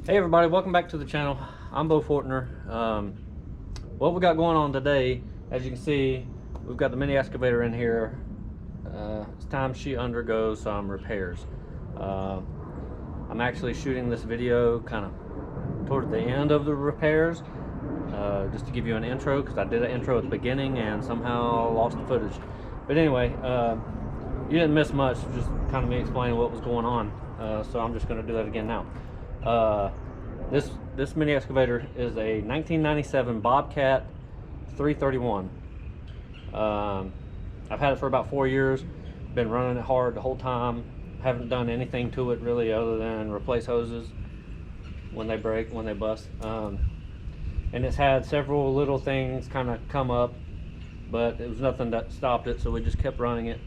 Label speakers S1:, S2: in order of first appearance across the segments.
S1: Hey everybody, welcome back to the channel. I'm Bo Fortner. What we got going on today, as you can see, we've got the mini excavator in here. It's time she undergoes some repairs. I'm actually shooting this video kind of toward the end of the repairs, just to give you an intro, because I did an intro at the beginning and somehow lost the footage. But anyway, you didn't miss much, just kind of me explaining what was going on. So I'm just going to do that again now. This mini excavator is a 1997 Bobcat 331. I've had it for about 4 years, been running it hard the whole time, haven't done anything to it really other than replace hoses when they break, when they bust. And it's had several little things kind of come up, but it was nothing that stopped it, so we just kept running it.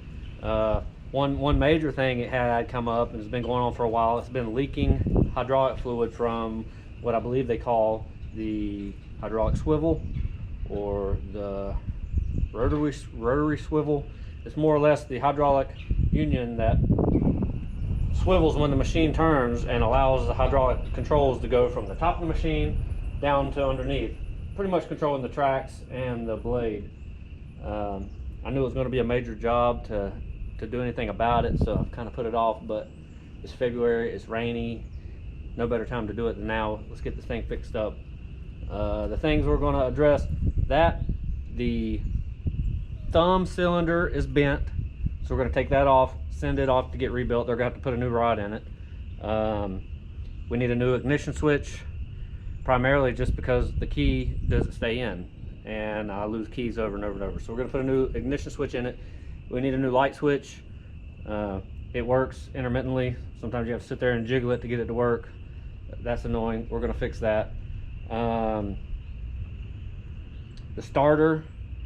S1: One major thing it had come up, and it's been going on for a while. It's been leaking hydraulic fluid from what I believe they call the hydraulic swivel or the rotary swivel. It's more or less the hydraulic union that swivels when the machine turns and allows the hydraulic controls to go from the top of the machine down to underneath, pretty much controlling the tracks and the blade. I knew it was going to be a major job to do anything about it, so I've kind of put it off, but it's February, it's rainy, no better time to do it than now. Let's get this thing fixed up. The things we're going to address, that the thumb cylinder is bent, so we're going to take that off, send it off to get rebuilt. They're going to have to put a new rod in it. We need a new ignition switch, primarily just because the key doesn't stay in and I lose keys over and over and over. So we're going to put a new ignition switch in it. We need a new light switch. It works intermittently. Sometimes you have to sit there and jiggle it to get it to work. That's annoying. We're going to fix that. The starter,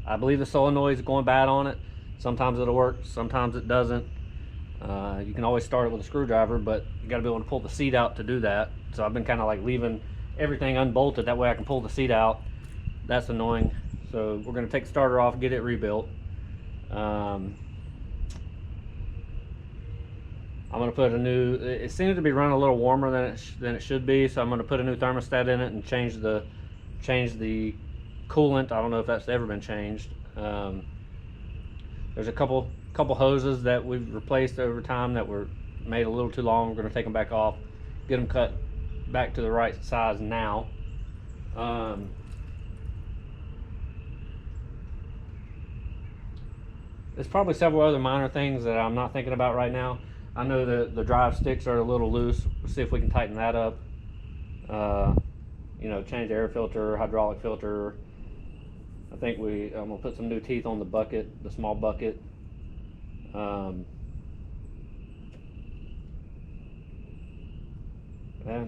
S1: I believe the solenoid is going bad on it. Sometimes it'll work, sometimes it doesn't. You can always start it with a screwdriver, but you got to be able to pull the seat out to do that. So I've been kind of like leaving everything unbolted, that way I can pull the seat out. That's annoying. So we're going to take the starter off, get it rebuilt. I'm going to put a new, it seems to be running a little warmer than it should be, so I'm going to put a new thermostat in it and change the coolant. I don't know if that's ever been changed. There's a couple hoses that we've replaced over time that were made a little too long. We're going to take them back off, get them cut back to the right size now. There's probably several other minor things that I'm not thinking about right now. I know that the drive sticks are a little loose. We'll see if we can tighten that up. You know, change the air filter, hydraulic filter. I think I'm gonna put some new teeth on the bucket, the small bucket. And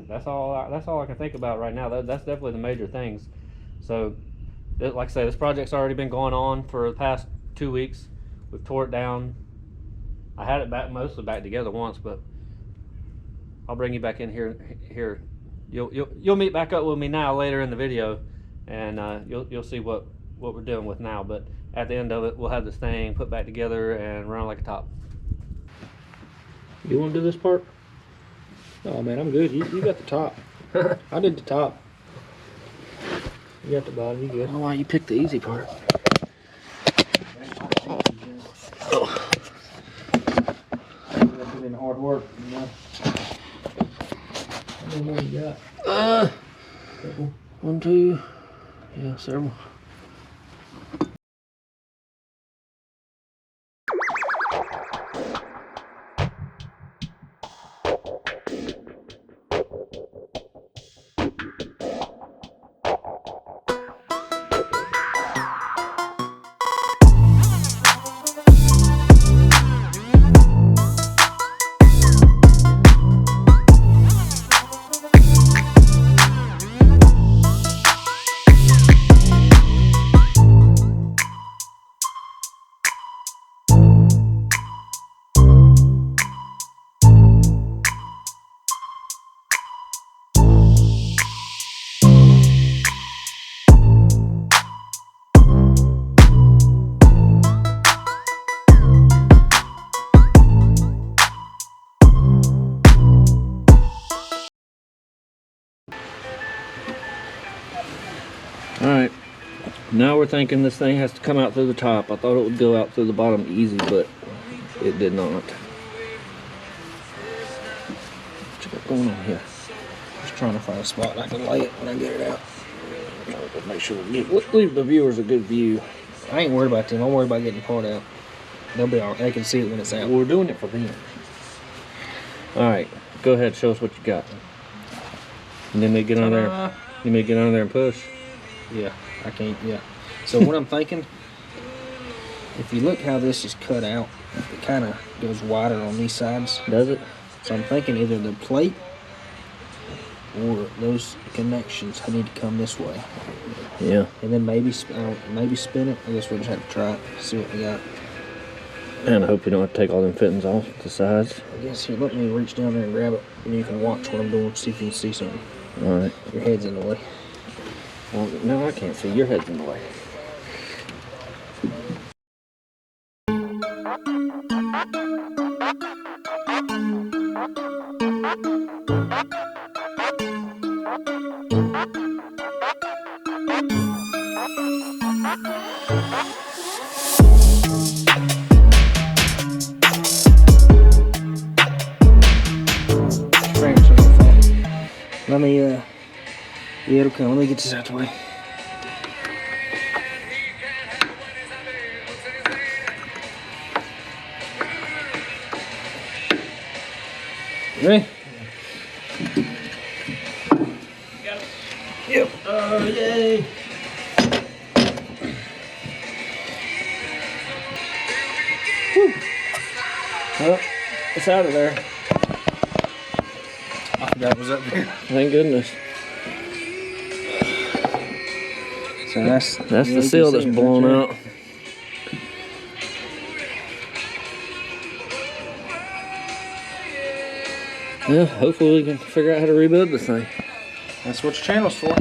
S1: that's all I can think about right now. That's definitely the major things. So, like I say, this project's already been going on for the past 2 weeks. We've tore it down. I had it mostly back together once, but I'll bring you back in here. You'll meet back up with me now later in the video, and you'll see what we're dealing with now. But at the end of it, we'll have this thing put back together and run like a top. You want to do this part?
S2: Oh man, I'm good. You got the top. I did the top. You got the bottom. You good?
S1: I don't know why you picked the easy part.
S2: Hard work, you know. How many more you got? Couple.
S1: 1, 2, yeah, several. Alright, now we're thinking this thing has to come out through the top. I thought it would go out through the bottom easy, but it did not. What you got going on here?
S2: Just trying to find a spot I can lay it when I get it out.
S1: Make sure we leave the viewers a good view.
S2: I ain't worried about them. I'm worried about getting the part out. They'll be all right. They can see it when it's out.
S1: We're doing it for them. Alright, go ahead, show us what you got. And then they get on there. You may get on there and push.
S2: Yeah, I can't, yeah. So what I'm thinking, if you look how this is cut out, it kind of goes wider on these sides.
S1: Does it?
S2: So I'm thinking either the plate or those connections need to come this way.
S1: Yeah.
S2: And then maybe spin it. I guess we'll just have to try it, see what we got.
S1: And I hope you don't have to take all them fittings off the sides.
S2: I guess here, let me reach down there and grab it, and you can watch what I'm doing, see if you can see something.
S1: Alright.
S2: Your head's in the way.
S1: Well, no, I can't see. Your head's in the way.
S2: Let me, yeah, it'll come. Let me get this out the way. Ready? Got it. Yep. Oh, yay. Whew. Well, it's out of there. I forgot it was up there.
S1: Thank goodness.
S2: So that's
S1: the seal that's blown out. Yeah, hopefully we can figure out how to rebuild this thing.
S2: That's what your channel's for.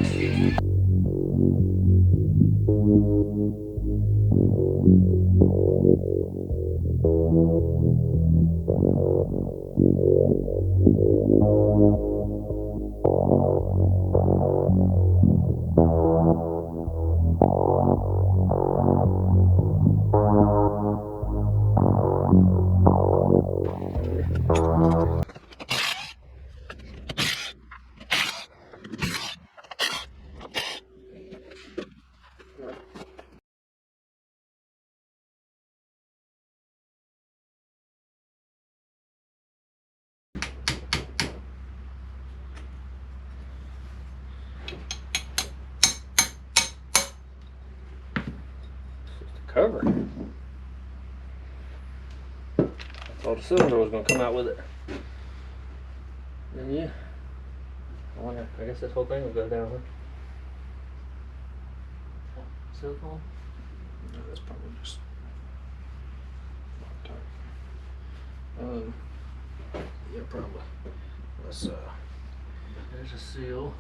S1: Cover. I thought the cylinder was going to come out with it. And yeah. I wonder, I guess this whole thing will go down, huh? Silicone?
S2: No, that's probably just tight. Yeah, probably. Let's
S1: There's a seal.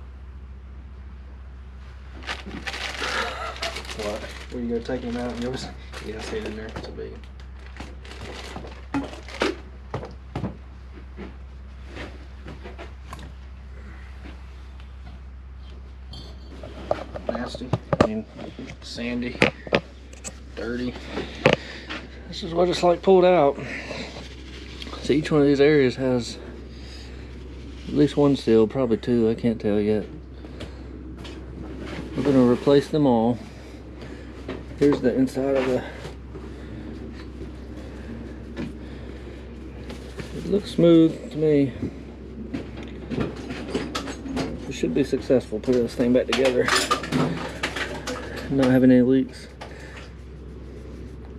S2: what? Were you gonna take him out and yours? Yeah, see it in there. It's a big nasty. I mean, sandy, dirty.
S1: This is what it's like pulled out. So each one of these areas has at least one seal, probably two, I can't tell yet. We're going to replace them all. Here's the inside of the... It looks smooth to me. We should be successful putting this thing back together. Not having any leaks.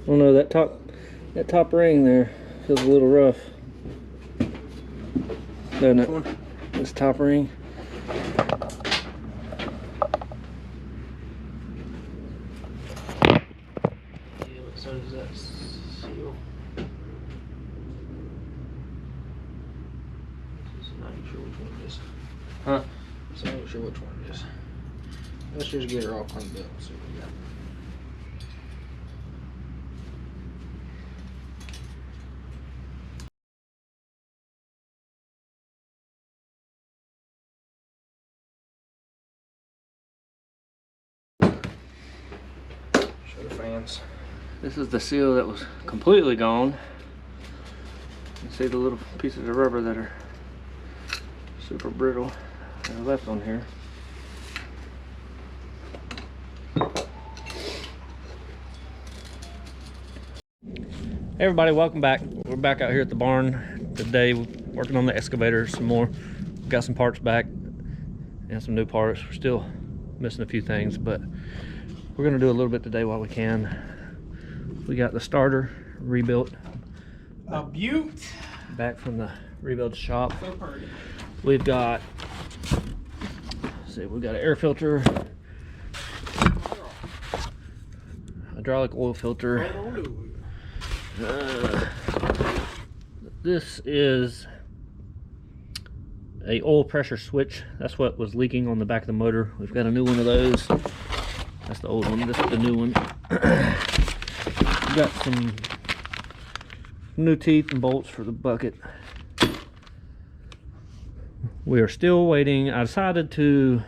S1: Oh no, that top ring there feels a little rough. Doesn't it? This top ring.
S2: Yeah, but so does that seal. I'm not sure which one it is.
S1: Huh?
S2: So I'm not sure which one it is. Let's just get her all cleaned up and see what we got. fans.
S1: This is the seal that was completely gone. You see the little pieces of rubber that are super brittle that are left on here. Hey everybody, welcome back. We're back out here at the barn today working on the excavator some more. We've got some parts back and some new parts. We're still missing a few things, but we're gonna do a little bit today while we can. We got the starter rebuilt.
S3: A beaut.
S1: Back from the rebuild shop.
S3: So pretty.
S1: We've got, let's see, we've got an air filter, hydraulic oil filter. This is a oil pressure switch. That's what was leaking on the back of the motor. We've got a new one of those. That's the old one. This is the new one. We've got some new teeth and bolts for the bucket. We are still waiting. I decided to,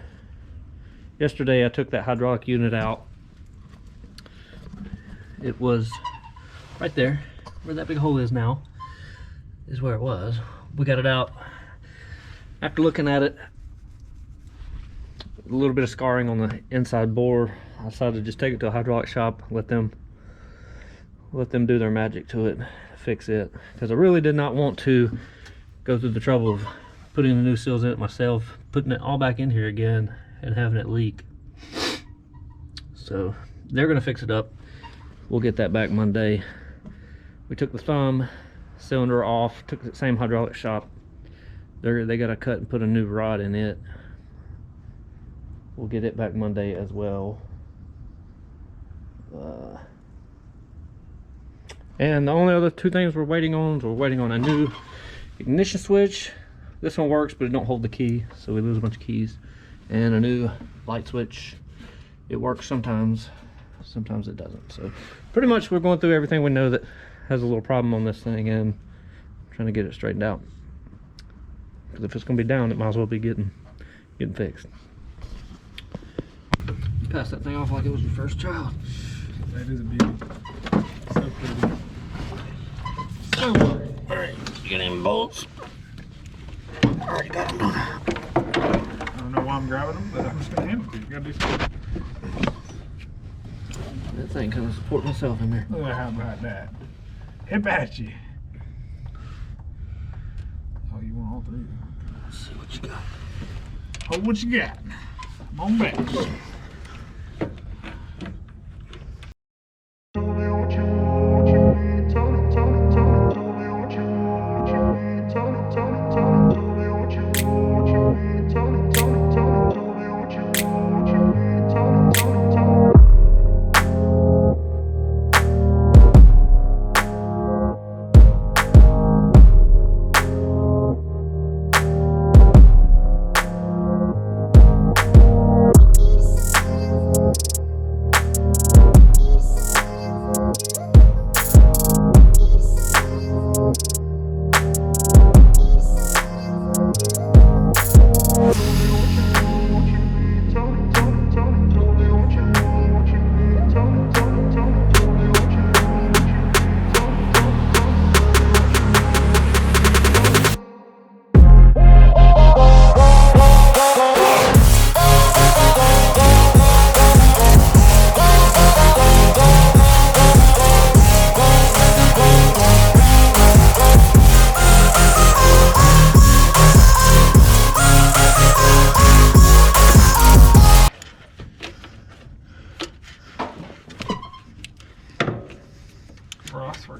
S1: yesterday I took that hydraulic unit out. It was right there, where that big hole is now, is where it was. We got it out. After looking at it, a little bit of scarring on the inside bore, I decided to just take it to a hydraulic shop, let them do their magic to it, fix it. Because I really did not want to go through the trouble of putting the new seals in it myself, putting it all back in here again, and having it leak. So they're gonna fix it up. We'll get that back Monday. We took the thumb cylinder off, took the same hydraulic shop. They got to cut and put a new rod in it. We'll get it back Monday as well. And the only other two things we're waiting on is we're waiting on a new ignition switch. This one works, but it don't hold the key, so we lose a bunch of keys. And a new light switch. It works sometimes it doesn't. So pretty much we're going through everything we know that has a little problem on this thing and trying to get it straightened out. Because if it's going to be down, it might as well be getting fixed. Pass that thing off like it was your first child.
S3: That is a beauty. So pretty. So pretty.
S1: Alright, get in bolts. Already got them done.
S3: I don't know why I'm grabbing them, but I'm just gonna hand it to you. You gotta do something.
S1: That thing kind of supporting itself in there.
S3: Oh, how about that? Hip at you. Oh, you want all three?
S1: Let's see what you got.
S3: Hold what you got. I'm on back.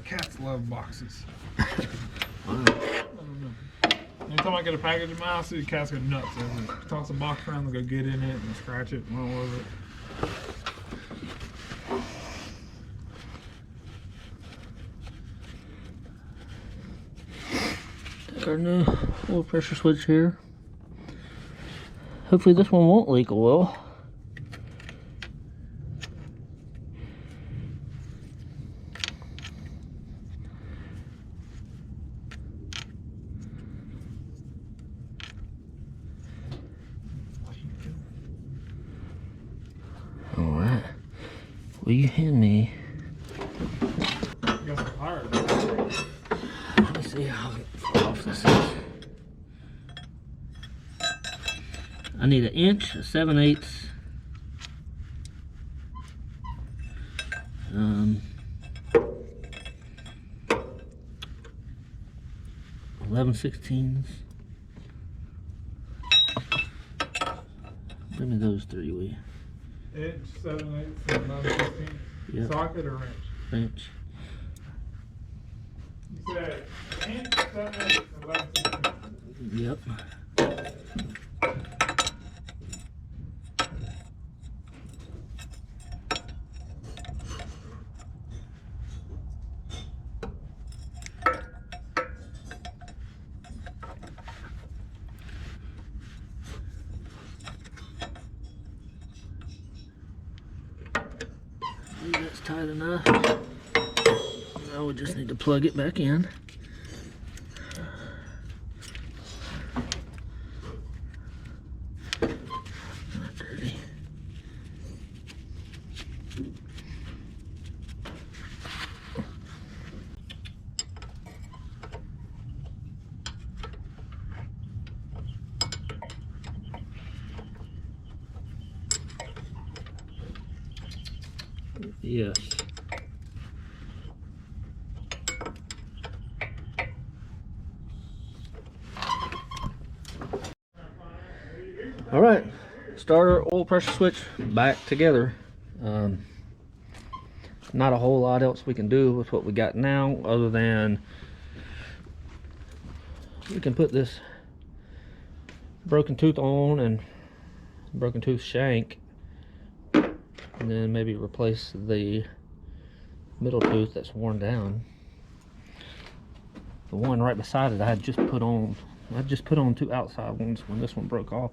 S3: Cats love boxes. Anytime I get a package in my house, the cats go nuts. They toss a box around, they go get in it and scratch it and all over it.
S1: Take our new oil pressure switch here. Hopefully this one won't leak oil. Will you hand me?
S3: You got some pliers.
S1: Let me see how far off this is. I need 1 inch, 7/8. 11/16. Give me those 3, will you?
S3: Inch, 7/8, 11/16.
S1: Yep.
S3: Socket or wrench?
S1: Wrench.
S3: You said inch, 7/8, 11/16.
S1: Yep. I think that's tight enough. Now we just need to plug it back in. Not dirty. Yes. All right, starter, oil pressure switch back together. Not a whole lot else we can do with what we got now, other than we can put this broken tooth on and broken tooth shank, and then maybe replace the middle tooth that's worn down. The one right beside it I just put on 2 outside ones when this one broke off,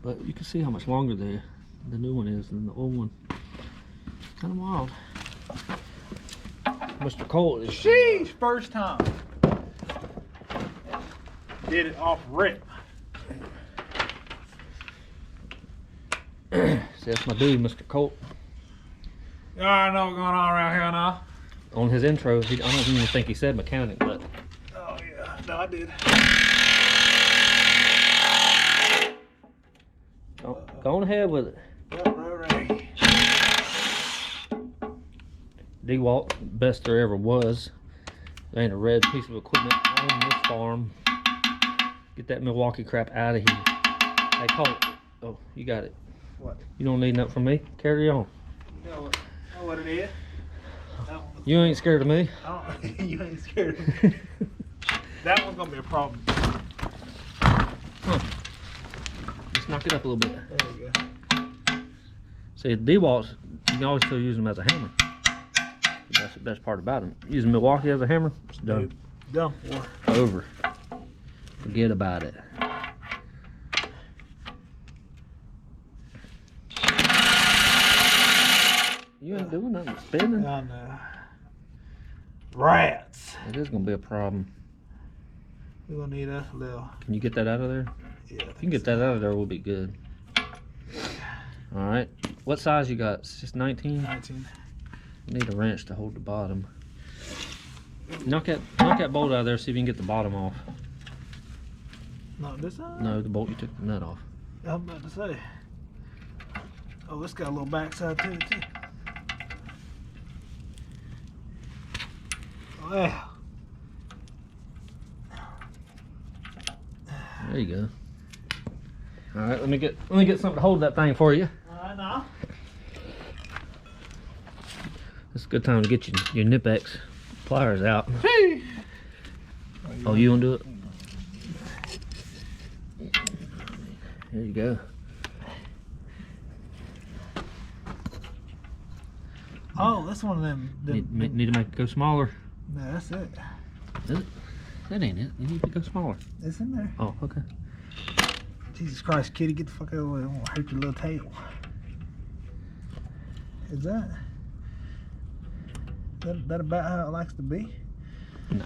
S1: but you can see how much longer the new one is than the old one. Kind of wild. Mr. Cole is
S3: Sheesh, first time. Did it off rip.
S1: See, that's my dude, Mr. Colt.
S3: You already know what's going on around here now.
S1: On his intro, I don't even think he said mechanic, but
S3: Oh yeah, no I did.
S1: go on ahead with it.
S3: Yep, rotary.
S1: DeWalt, best there ever was. There ain't a red piece of equipment on this farm. Get that Milwaukee crap out of here. Hey, Colt. Oh, you got it.
S3: What?
S1: You don't need nothing from me. Carry on.
S3: You know what it is?
S1: You ain't scared of me.
S3: You ain't scared of me. That one's gonna be a problem.
S1: Let's knock it up a little bit.
S3: There we go.
S1: See, DeWalt's, you can always still use them as a hammer. That's the best part about them. Using Milwaukee as a hammer, it's done.
S3: Done.
S1: Over. Forget about it. You ain't doing nothing spinning.
S3: I know. Rats.
S1: It is gonna be a problem.
S3: We're gonna need a little.
S1: Can you get that out of there?
S3: Yeah.
S1: If you can get that out of there, we'll be good. All right. What size you got? It's just 19?
S3: 19.
S1: Need a wrench to hold the bottom. Knock that bolt out of there, see if you can get the bottom off.
S3: Not this side?
S1: No, the bolt you took the nut off.
S3: I'm about to say. Oh, it's got a little backside to it too. Wow.
S1: There you go. All right, let me get something to hold that thing for you.
S3: Alright now.
S1: It's a good time to get your Nipex pliers out.
S3: Hey.
S1: Oh, you want to do it? There you go.
S3: Oh, that's one of them.
S1: Need to make it go smaller.
S3: No, that's it.
S1: Is it? That ain't it. You need to go smaller.
S3: It's in there.
S1: Oh, okay.
S3: Jesus Christ, kitty, get the fuck out of the way. I want to hurt your little tail. Is that about how it likes to be?
S1: No.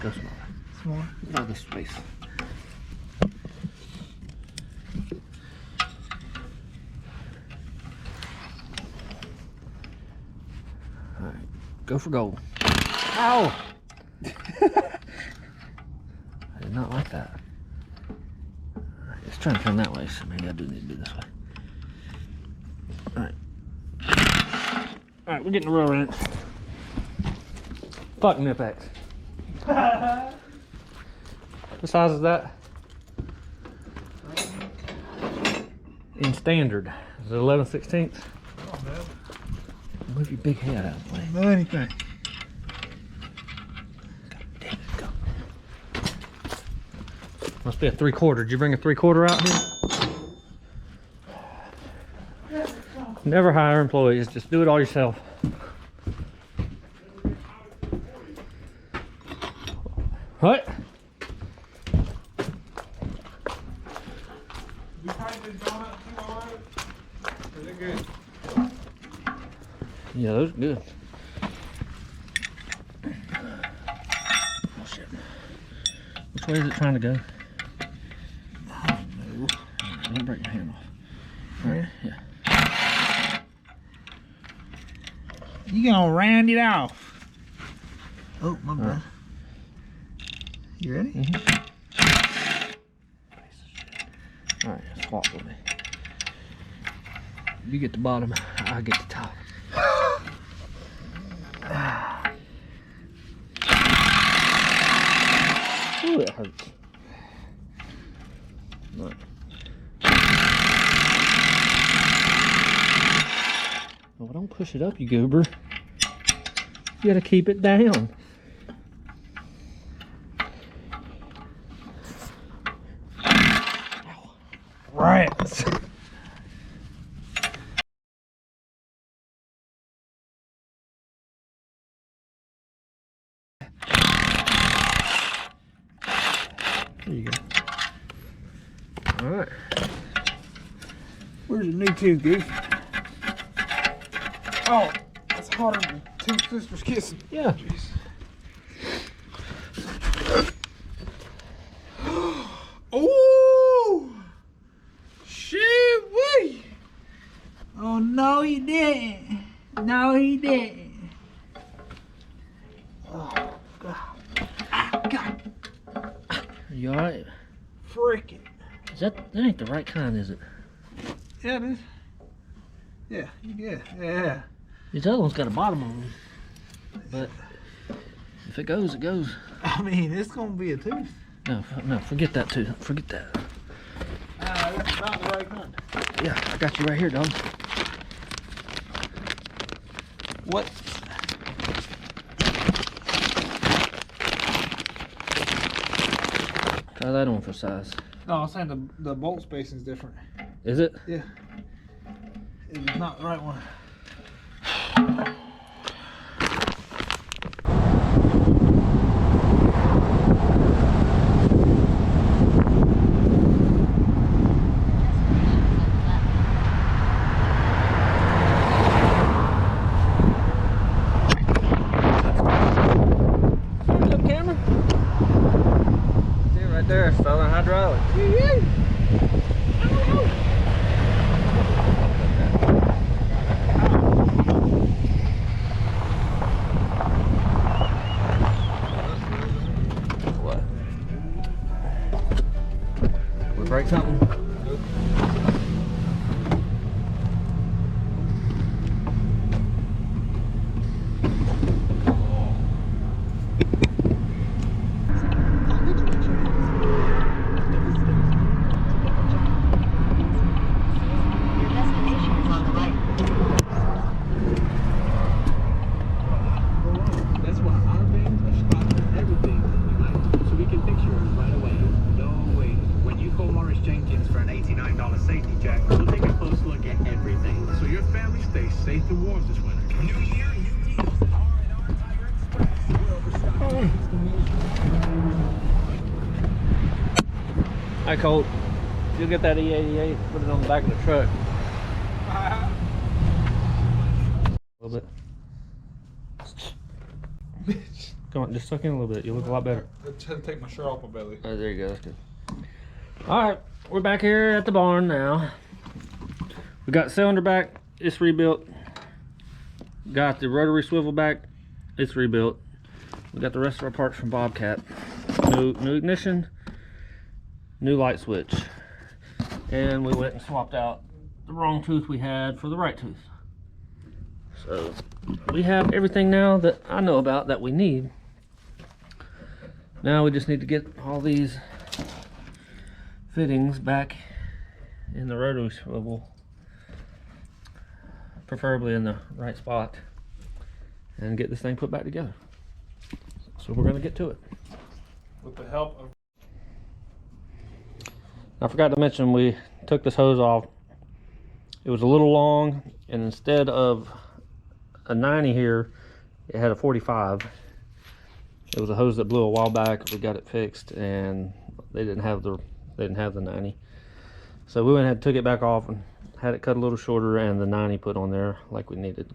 S1: Go smaller.
S3: Smaller?
S1: Not this space. Go for gold. Ow! I did not like that. It's trying to turn that way, so maybe I do need to do this way. Alright. Alright, we're getting the roll wrench. Fuck Nipex. What size is that? In standard. Is it 11/16?
S3: Oh, man.
S1: Move your big head out of the way.
S3: Not anything.
S1: Damn it, go. Must be a 3/4. Did you bring a 3/4 out here? Never hire employees, just do it all yourself. What?
S3: You tighten this donut too, alright? Is it good?
S1: Yeah, those are good. Oh shit. Which way is it trying to go?
S3: I don't know.
S1: Don't break your hand off. Alright, yeah.
S3: You gonna round it off. Oh, my bad. You ready?
S1: Alright, swap with me. You get the bottom, I get the top. Ooh, it hurts. Look. Well, don't push it up, you goober. You gotta keep it down.
S3: Rats.
S1: There you go. Alright.
S3: Where's your new tooth, Goof? Oh, that's harder than two sisters kissing.
S1: Yeah.
S3: Jeez. Oh! Shit, wait! Oh, no, he didn't. No, he didn't. Oh, God. Ah, God.
S1: Are you alright?
S3: Frickin'.
S1: Is that ain't the right kind, is it?
S3: Yeah, it is. Yeah, yeah.
S1: These other ones got a bottom on them. But if it goes, it goes.
S3: I mean, it's gonna be a tooth.
S1: No, forget that too. Forget that.
S3: That's not the right kind.
S1: Yeah, I got you right here, dog.
S3: What?
S1: Try that on for size.
S3: No, I'm saying the bolt spacing is different.
S1: Is it?
S3: Yeah. It's not the right one.
S1: Up camera. See it right there, Southern Hydraulic. What? We break something?
S4: That's why our vans are stocked with everything you might, so we can fix yours right away. No wait. When you call Morris Jenkins for an $89 safety check, we'll take a close look at everything, so your family stays safe and warm this winter. New year, new deals. R&R Tire Express. We're overstocked.
S1: Hi, Colt. You'll get that E88, put it on the back of the truck. A little bit.
S3: Bitch.
S1: Come on, just suck in a little bit. You look a lot better.
S3: I tried to take my shirt off my belly.
S1: Oh, there you go. That's good. All right, we're back here at the barn now. We got cylinder back. It's rebuilt. Got the rotary swivel back. it's rebuilt. We got the rest of our parts from Bobcat. New ignition, new light switch, and we went and swapped out the wrong tooth we had for the right tooth. So we have everything now that I know about that we need. Now we just need to get all these fittings back in the rotary swivel, preferably in the right spot, and get this thing put back together. So we're going to get to it.
S3: With the help of...
S1: I forgot to mention, we took this hose off. It was a little long, and instead of a 90 here, it had a 45. It was a hose that blew a while back. We got it fixed, and they didn't have the 90. So we went ahead and took it back off and had it cut a little shorter, and the 90 put on there like we needed.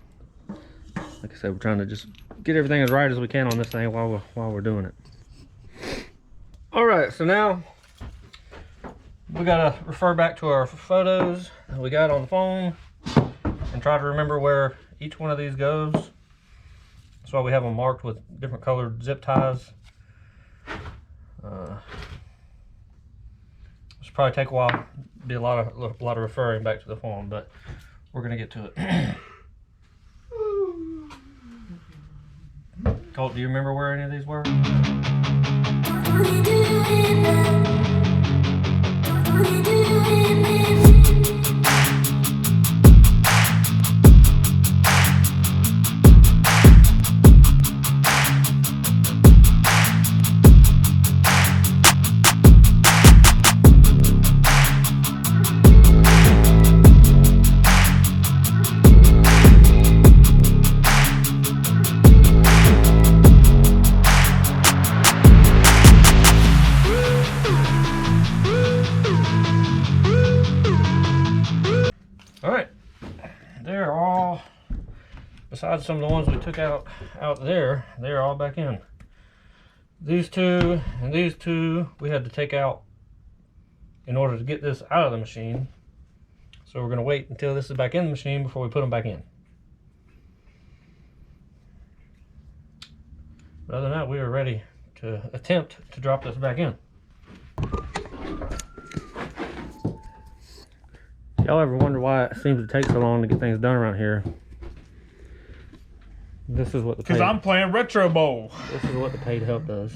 S1: Like I said, we're trying to just get everything as right as we can on this thing while we're doing it. All right, so now we gotta refer back to our photos that we got on the phone and try to remember where each one of these goes. That's why we have them marked with different colored zip ties. This will probably take a while, be a lot of referring back to the phone, but we're gonna get to it. Colt, do you remember where any of these were? Besides some of the ones we took out there, they're all back in. These two and these two we had to take out in order to get this out of the machine. So we're going to wait until this is back in the machine before we put them back in. But other than that, we are ready to attempt to drop this back in. Y'all ever wonder why it seems to take so long to get things done around here? This is what the
S3: Because I'm playing Retro Bowl.
S1: This is what the paid help does.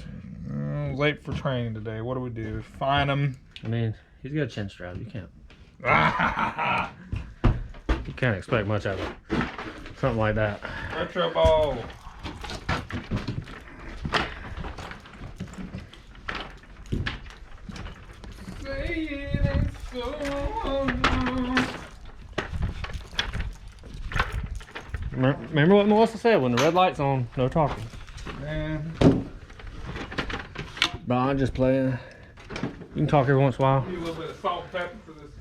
S3: Late for training today. What do we do? Fine him.
S1: I mean, he's got a chin strap. You can't expect much out of something like that.
S3: Retro Bowl. Say it ain't so.
S1: Remember what Melissa said, when the red light's on, no talking.
S3: Man.
S1: But I'm just playing. You can talk every once in a while.
S3: Need a little bit of salt and pepper for this.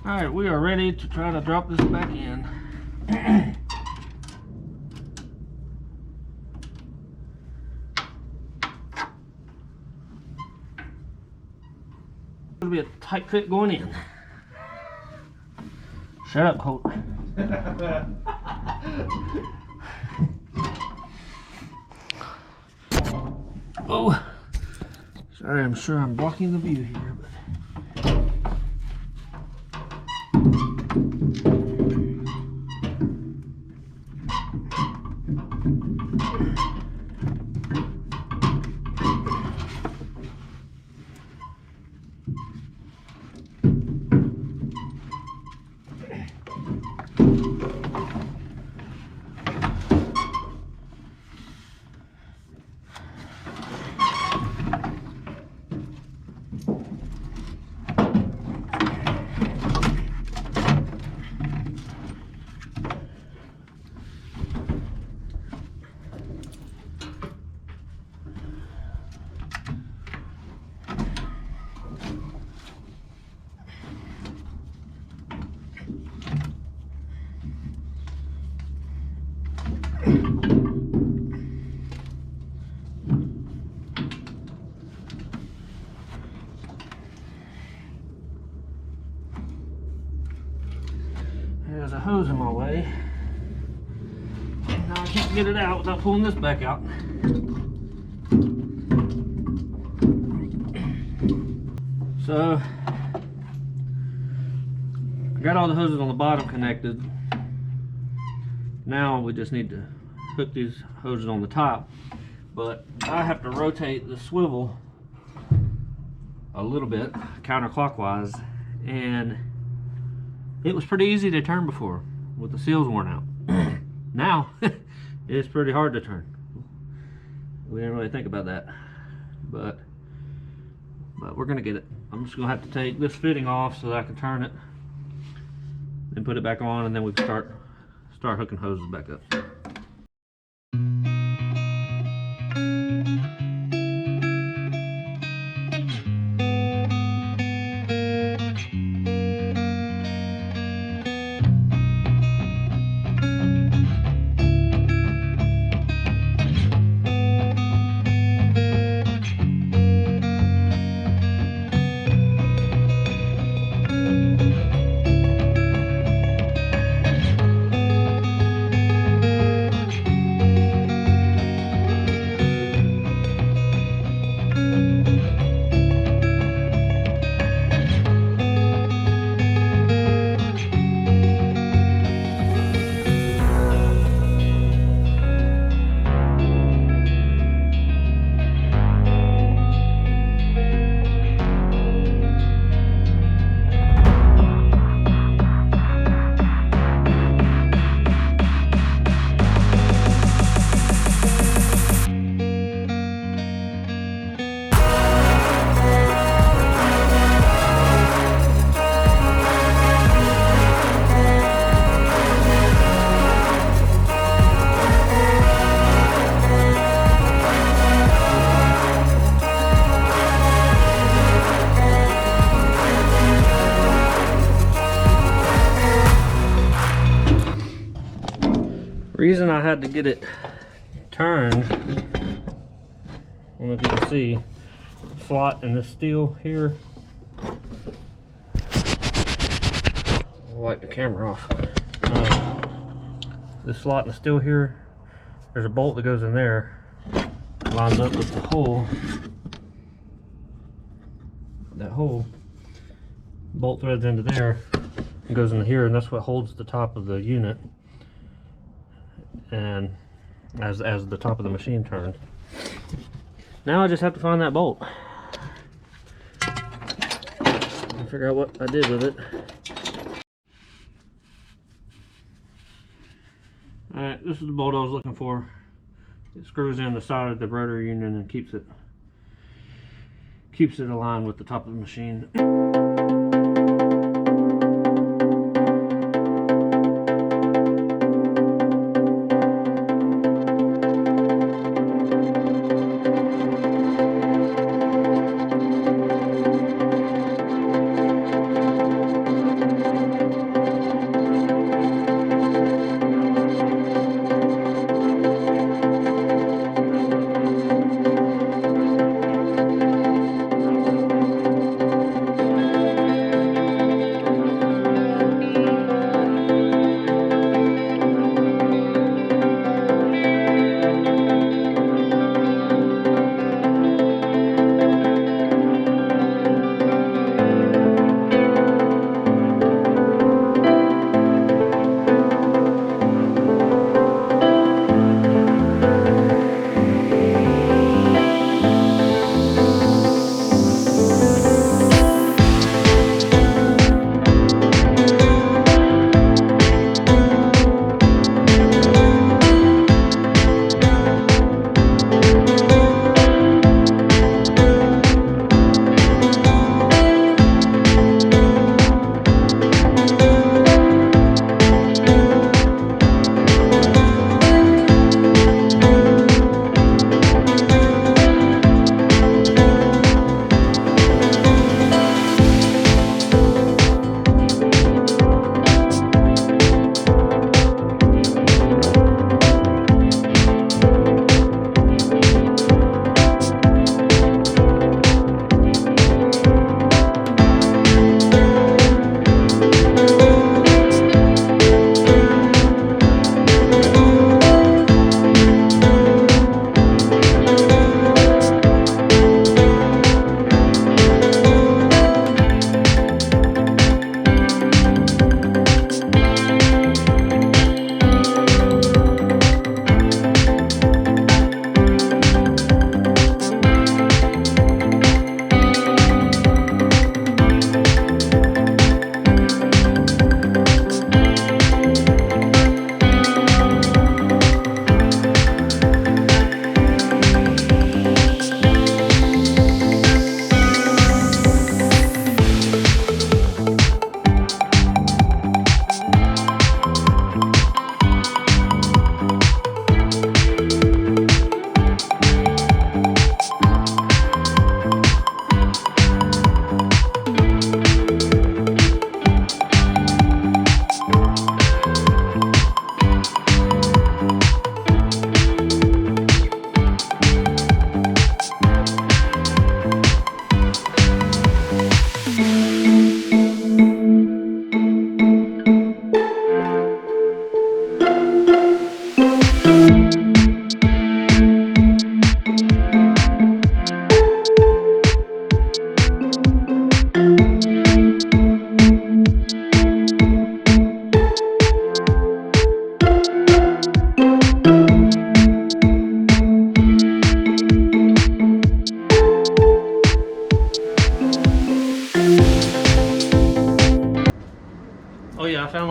S1: Alright, we are ready to try to drop this back in. It'll be a tight fit going in. Shut up, Colt. Oh, sorry, I'm sure I'm blocking the view here, but. I can't get it out without pulling this back out. So I got all the hoses on the bottom connected. Now we just need to hook these hoses on the top, but I have to rotate the swivel a little bit counterclockwise, and it was pretty easy to turn before with the seals worn out. Now it's pretty hard to turn. We didn't really think about that, but we're gonna get it. I'm just gonna have to take this fitting off so that I can turn it, then put it back on, and then we can start hooking hoses back up. Reason I had to get it turned, I don't know if you can see, slot in the steel here. I'll wipe the camera off. This slot in the steel here, there's a bolt that goes in there, lines up with the hole. That hole bolt threads into there and goes into here, and that's what holds the top of the unit. And as the top of the machine turns. Now I just have to find that bolt and figure out what I did with it. Alright, this is the bolt I was looking for. It screws in the side of the rotary unit and keeps it aligned with the top of the machine.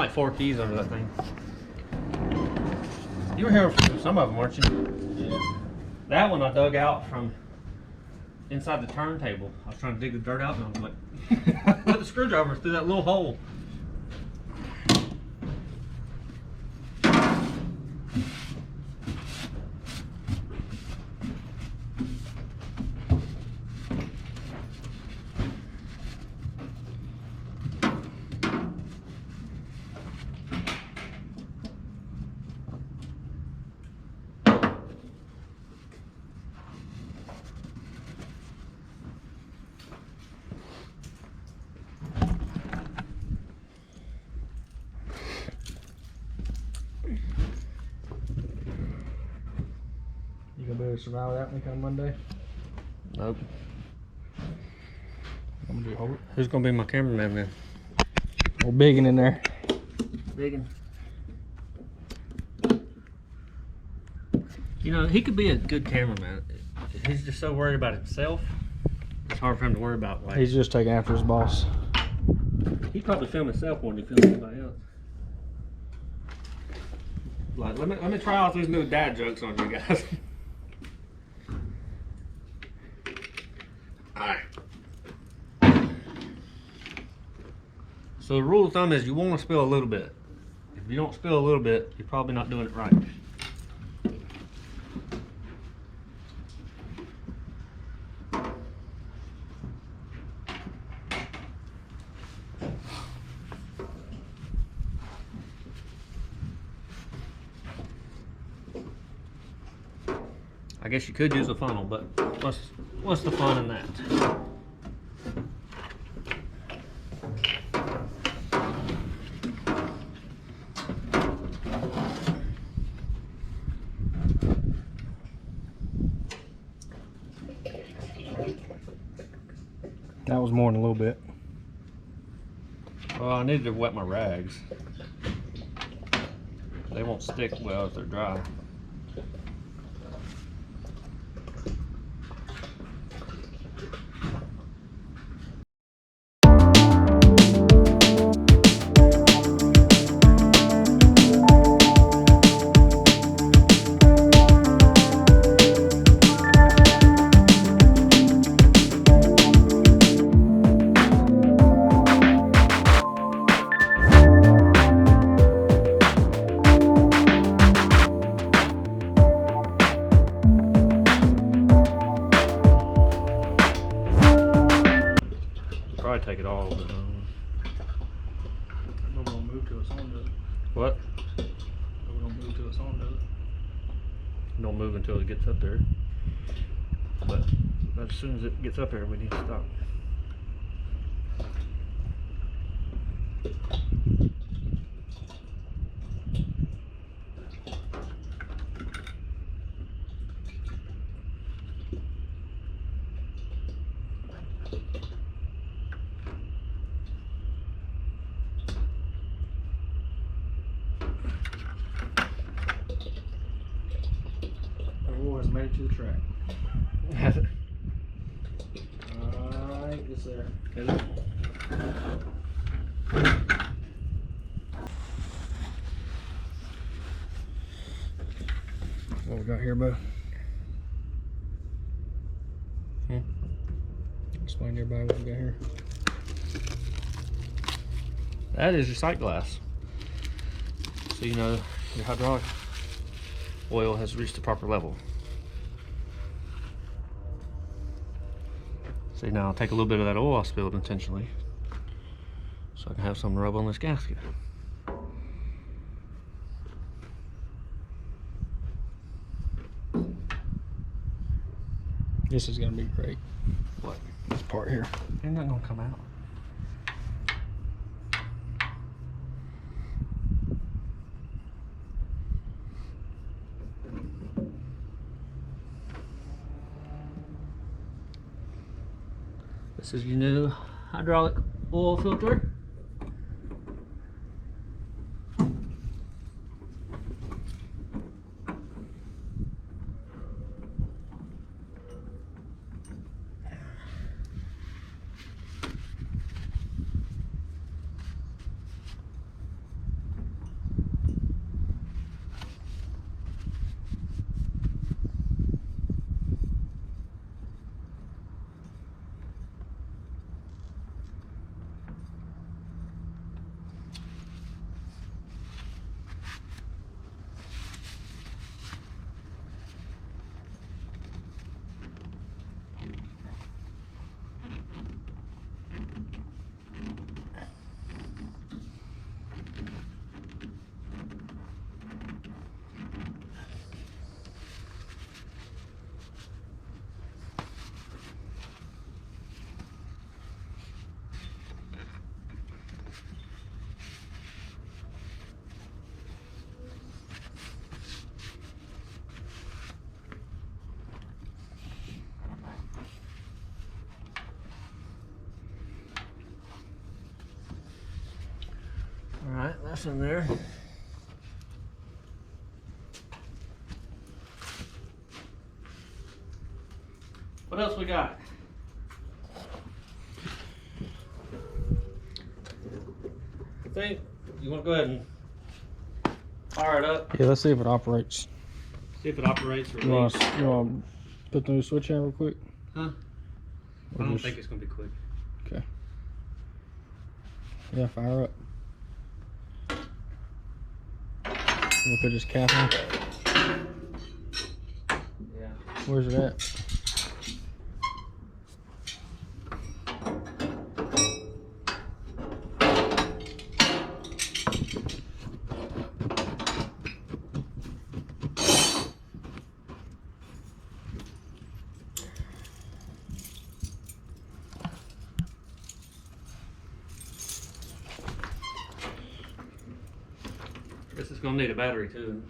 S1: like 4 keys under that thing. You were here for some of them, weren't you?
S2: Yeah.
S1: That one I dug out from inside the turntable. I was trying to dig the dirt out, and I was like, put the screwdriver through that little hole.
S2: You gonna be able to survive without me come Monday?
S1: Nope.
S2: I'm gonna do hold it.
S1: Who's gonna be my cameraman then?
S2: We're bigging in there.
S1: Biggin. You know, he could be a good cameraman. He's just so worried about himself. It's hard for him to worry about, like,
S2: He's just taking after his boss.
S1: he probably film himself more than he films anybody else. Like, let me try out these new dad jokes on you guys. Alright. So the rule of thumb is you want to spill a little bit. If you don't spill a little bit, you're probably not doing it right. I guess you could use a funnel, but what's the fun in that?
S2: That was more than a little bit.
S1: Well, I needed to wet my rags. They won't stick well if they're dry. Probably take it all, but
S2: We're gonna move to a song, does it?
S1: what?
S2: We're gonna move to a song, does it?
S1: Don't move until it gets up there. But as soon as it gets up there, we need to stop.
S2: Has made it to the track. Alright, it's there. What we got here, Bo? Explain to everybody what we got here.
S1: That is your sight glass. So you know your hydraulic oil has reached the proper level. See, now I'll take a little bit of that oil I spilled intentionally so I can have some rub on this gasket.
S2: This is gonna be great.
S1: What?
S2: This part here.
S1: It's not gonna come out. This is your new hydraulic oil filter. gas in there. What else we got? I think you want to go ahead and fire it up.
S2: Yeah, let's see if it operates.
S1: See if it operates or
S2: You want
S1: leaks.
S2: to put the new switch in real quick?
S1: Huh? I don't think it's gonna be quick.
S2: Okay. Yeah, fire up. We'll put this cap on.
S1: Yeah.
S2: Where's it at?
S1: Guess it's gonna need a battery too.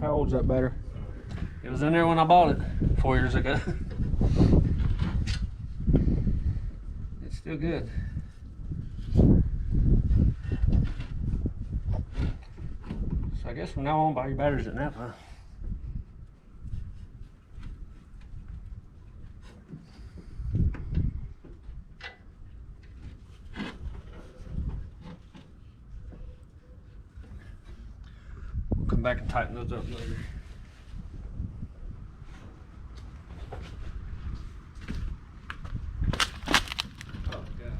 S2: How old's that battery?
S1: It was in there when I bought it 4 years ago. It's still good. So I guess from now on, buy your batteries at Napa. We'll come back and tighten those up later. Oh, God.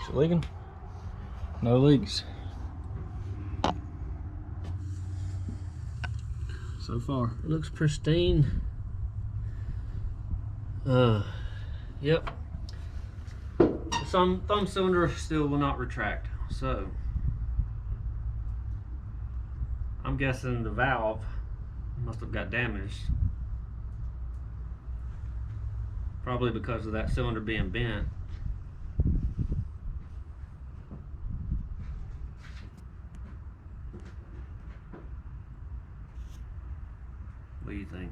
S2: Is it leaking? No leaks. So far.
S1: It looks pristine. Yep. Some thumb cylinder still will not retract, so I'm guessing the valve must have got damaged. Probably because of that cylinder being bent. What do you think?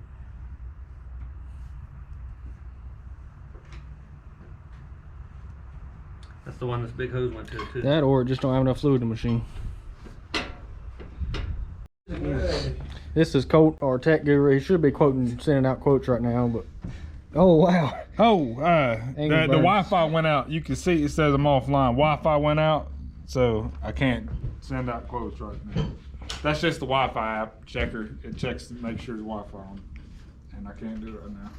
S1: That's the one this big hose went to too.
S2: That or it just don't have enough fluid in the machine. This is Colt, our tech guru. He should be sending out quotes right now, but oh wow.
S3: Oh,
S2: Angry
S3: the
S2: birds.
S3: Wi-Fi went out. You can see it says I'm offline. Wi-Fi went out, so I can't send out quotes right now. That's just the Wi-Fi app checker. It checks to make sure the Wi-Fi on, and I can't do it right now.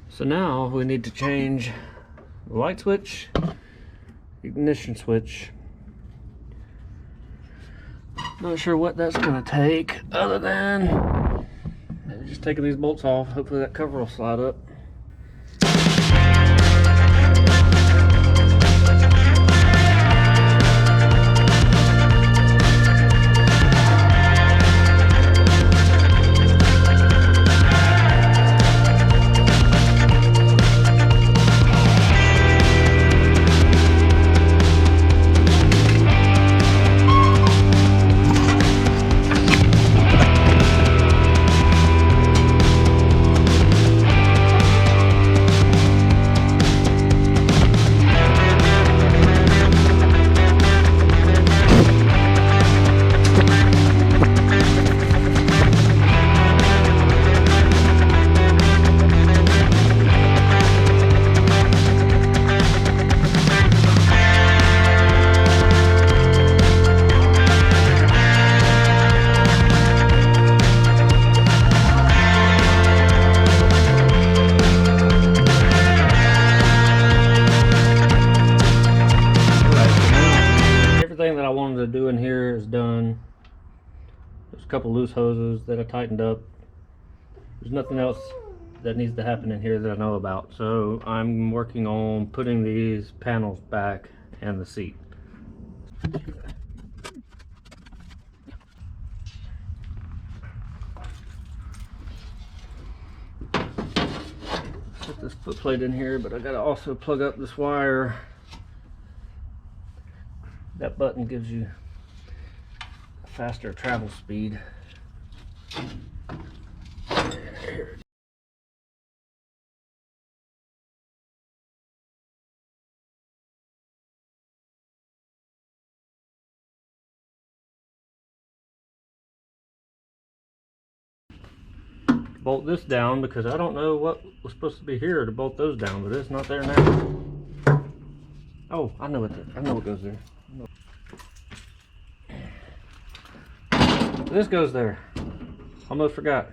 S1: So now we need to change the light switch, ignition switch. Not sure what that's gonna take other than maybe just taking these bolts off. Hopefully that cover will slide up. a couple loose hoses that I tightened up. There's nothing else that needs to happen in here that I know about. So I'm working on putting these panels back and the seat. Put this foot plate in here, but I gotta also plug up this wire. That button gives you a faster travel speed. Bolt this down because I don't know what was supposed to be here to bolt those down, but it's not there now. Oh, I know what goes there. This goes there. Almost forgot.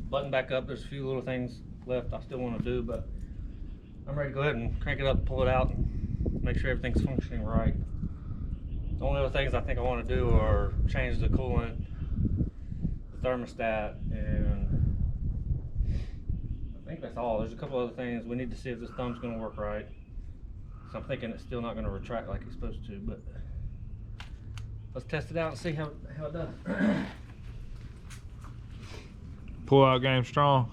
S1: button back up. There's a few little things left I still want to do, but I'm ready to go ahead and crank it up, pull it out, and make sure everything's functioning right. The only other things I think I want to do are change the coolant, the thermostat, and I think that's all. There's a couple other things. We need to see if this thumb's going to work right. So I'm thinking it's still not going to retract like it's supposed to, but let's test it out and see how it does.
S3: Pull out game strong.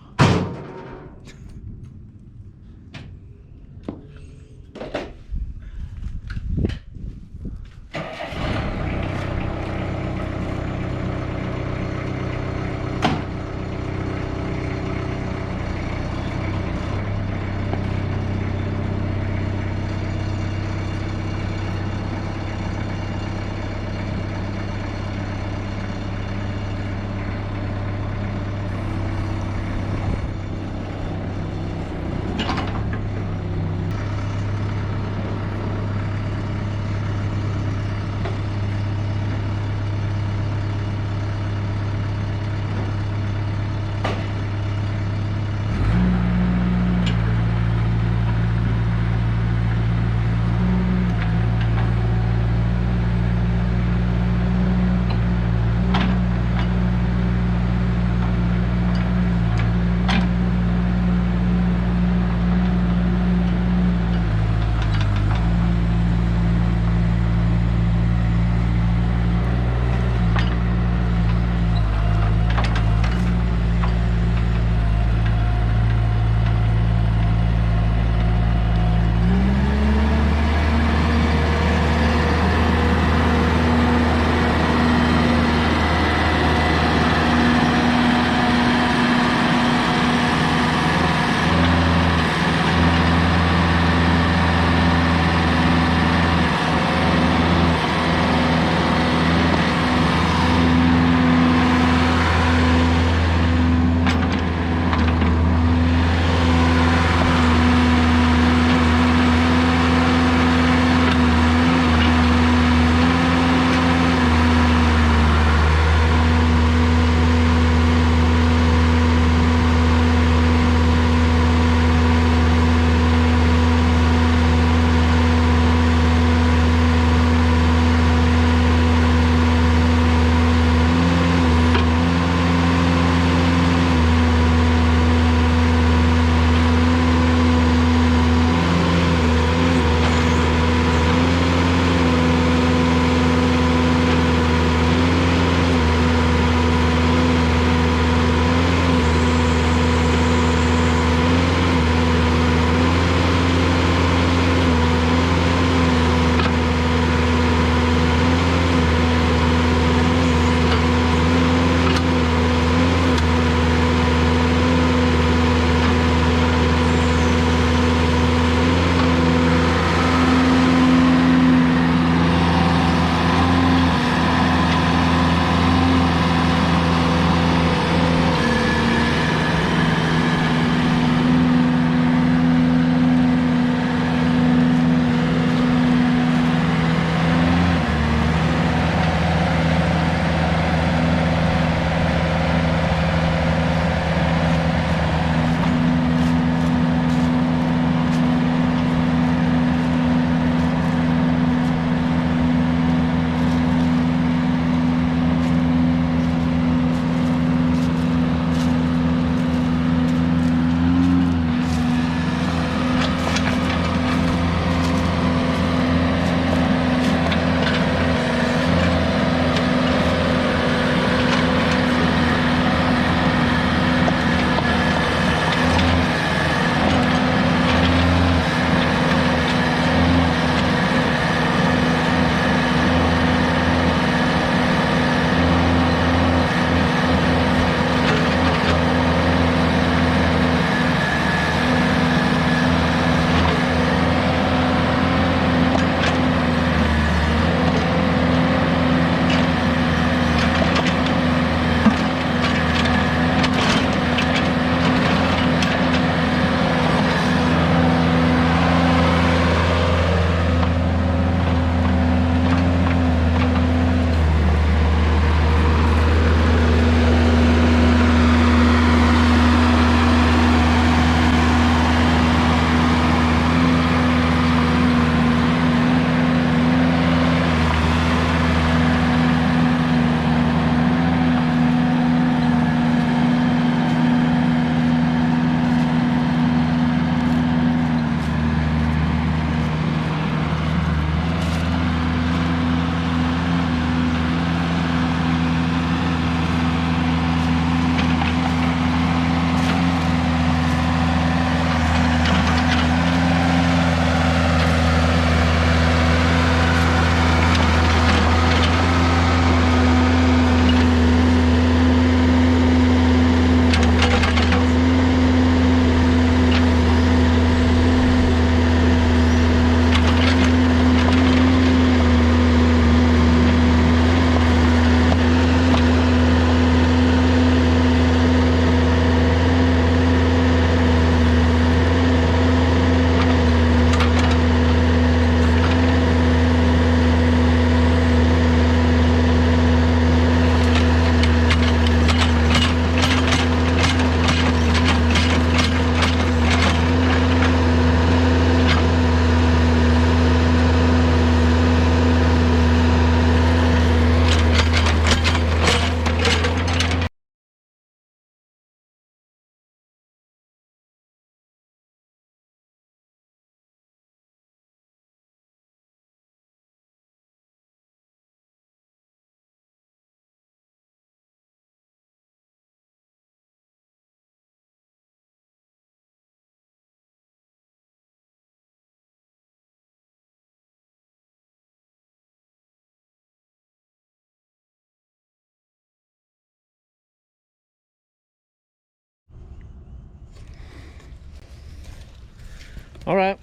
S1: All right,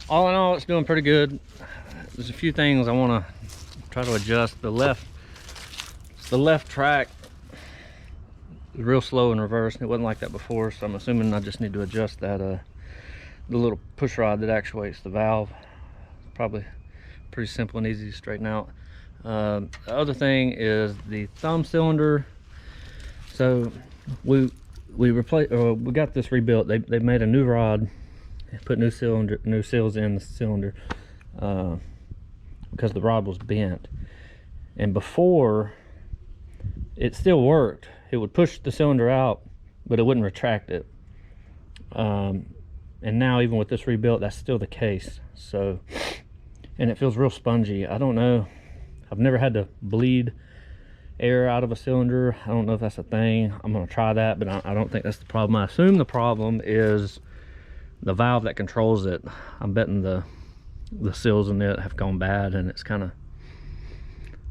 S1: all in all, it's doing pretty good. There's a few things I want to try to adjust. The left track is real slow in reverse. It wasn't like that before, so I'm assuming I just need to adjust that the little push rod that actuates the valve. Probably pretty simple and easy to straighten out. The other thing is the thumb cylinder. So we got this rebuilt. They made a new rod, put new seals in the cylinder because the rod was bent. And before, it still worked. It would push the cylinder out, but it wouldn't retract it. And now, even with this rebuilt, that's still the case. So, and it feels real spongy. I don't know. I've never had to bleed air out of a cylinder. I don't know if that's a thing. I'm gonna try that, but I don't think that's the problem. I assume the problem is the valve that controls it. I'm betting the seals in it have gone bad, and it's kind of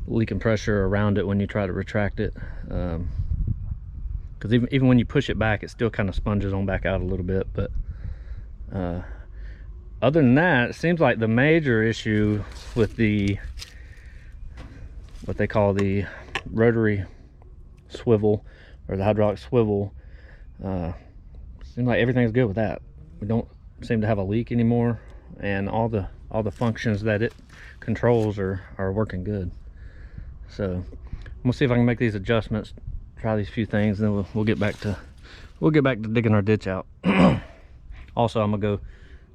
S1: leaking pressure around it when you try to retract it. Because even when you push it back, it still kind of sponges on back out a little bit. But other than that, it seems like the major issue with what they call the rotary swivel, or the hydraulic swivel, seems like everything's good with that. We don't seem to have a leak anymore, and all the functions that it controls are working good. So I'm gonna see if I can make these adjustments, try these few things, and then we'll get back to digging our ditch out. Also, I'm gonna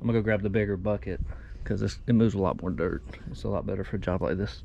S1: go grab the bigger bucket because it moves a lot more dirt. It's a lot better for a job like this.